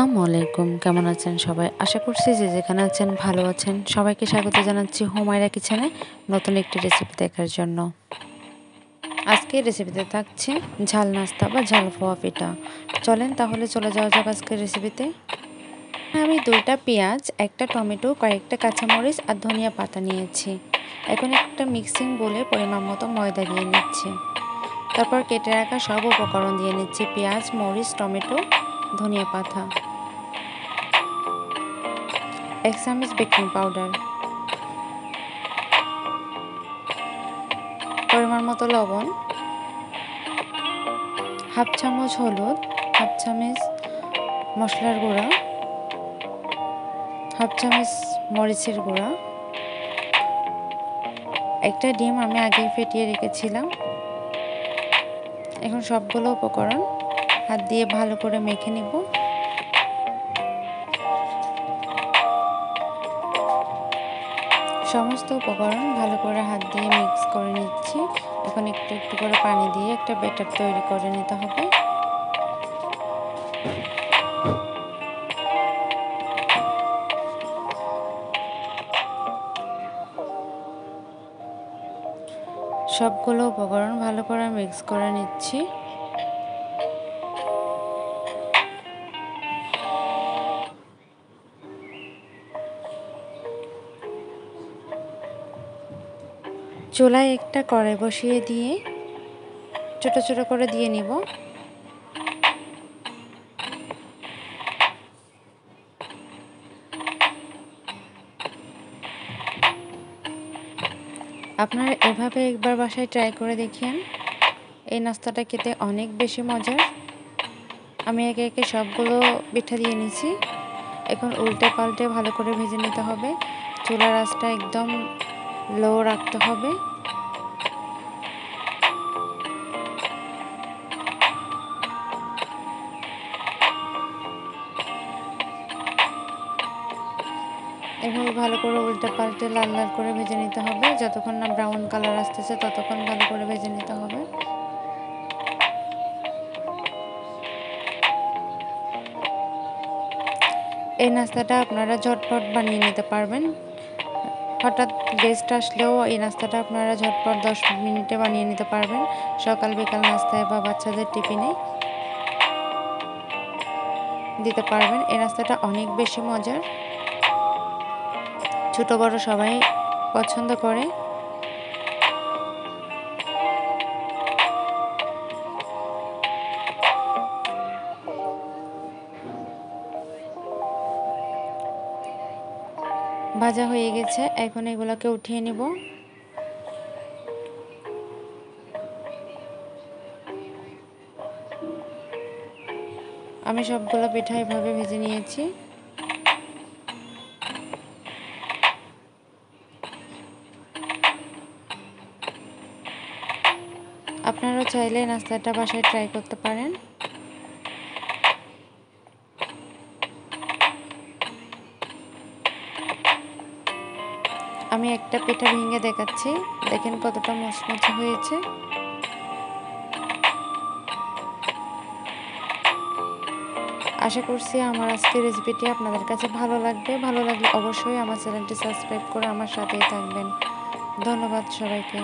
আসসালামু আলাইকুম। কেমন আছেন সবাই? আশা করছি যে যেখানে আছেন ভালো আছেন। সবাইকে স্বাগত জানাচ্ছি হুমায়রা কিচেনে নতুন একটি রেসিপি দেখার জন্য। আজকের রেসিপিতে থাকছে ঝাল নাস্তা বা ঝাল পোয়া পিঠা। চলেন তাহলে চলে যাওয়া যাক আজকের রেসিপিতে। আমি 2টা পেঁয়াজ, একটা টমেটো, কয়েকটা কাঁচামরিচ আর ধনিয়া পাতা নিয়েছি। এখন একটা মিক্সিং বোলে পরিমাণ মতো ময়দা দিয়ে নিচ্ছি। তারপর কেটে রাখা সব উপকরণ দিয়ে নিচ্ছি: পেঁয়াজ, মরিচ, টমেটো, ধনিয়া পাতা, 1 চামচ বেকিং পাউডার, পরিমাণ মতো লবণ, হাফ চামচ হলুদ, হাফ চামচ মশলার গুঁড়া, হাফ চামচ মরিচের গুঁড়া, একটা ডিম আমি আগেই ফেটিয়ে রেখেছিলাম। এখন সবগুলো উপকরণ হাত দিয়ে ভালো করে মেখে নিব। সমস্ত উপকরণ ভালো করে হাত দিয়ে মিক্স করে নিচ্ছি। এখন একটু একটু করে পানি দিয়ে একটা ব্যাটার তৈরি করে নিতে হবে। সবগুলো উপকরণ ভালো করে মিক্স করে নিচ্ছি। চুলায় একটা কড়াই বসিয়ে দিয়ে ছোট ছোট করে দিয়ে নিব। আপনারা এভাবে একবার বাসায় ট্রাই করে দেখেন। এই নাস্তাটা খেতে অনেক বেশি মজার। আমি একে একে সবগুলো পিঠা দিয়ে নিছি। এখন উল্টে পাল্টে ভালো করে ভেজে নিতে হবে। চুলার আঁচটা একদম লো রাখতে হবে। এভাবে ভালো করে উল্টে পাল্টে লাল লাল করে ভেজে নিতে হবে। যতক্ষণ না ব্রাউন কালার আসতেছে ততক্ষণ ভালো করে ভেজে নিতে হবে। এই নাস্তাটা আপনারা ঝটপট বানিয়ে নিতে পারবেন। হঠাৎ গেস্ট আসলেও এই নাস্তাটা আপনারা ঝটপট 10 মিনিটে বানিয়ে নিতে পারবেন। সকাল বিকাল নাস্তায় বা বাচ্চাদের টিফিনে দিতে পারবেন। এই নাস্তাটা অনেক বেশি মজার, ছোট বড় সবাই পছন্দ করে। ভাজা হয়ে গেছে, এখন এগুলোকে উঠিয়ে নিব। আমি সবগুলো পিঠা এভাবে ভেজে নিয়েছি। আপনারা চাইলে নাস্তাটা বাসায় ট্রাই করতে পারেন। আমি একটা পিঠা ভেঙে দেখাচ্ছি, দেখেন কতটা মুচমুচে হয়েছে। আশা করছি আমার আজকের রেসিপিটি আপনাদের কাছে ভালো লাগবে। ভালো লাগলে অবশ্যই আমার চ্যানেলটি সাবস্ক্রাইব করে আমার সাথেই থাকবেন। ধন্যবাদ সবাইকে।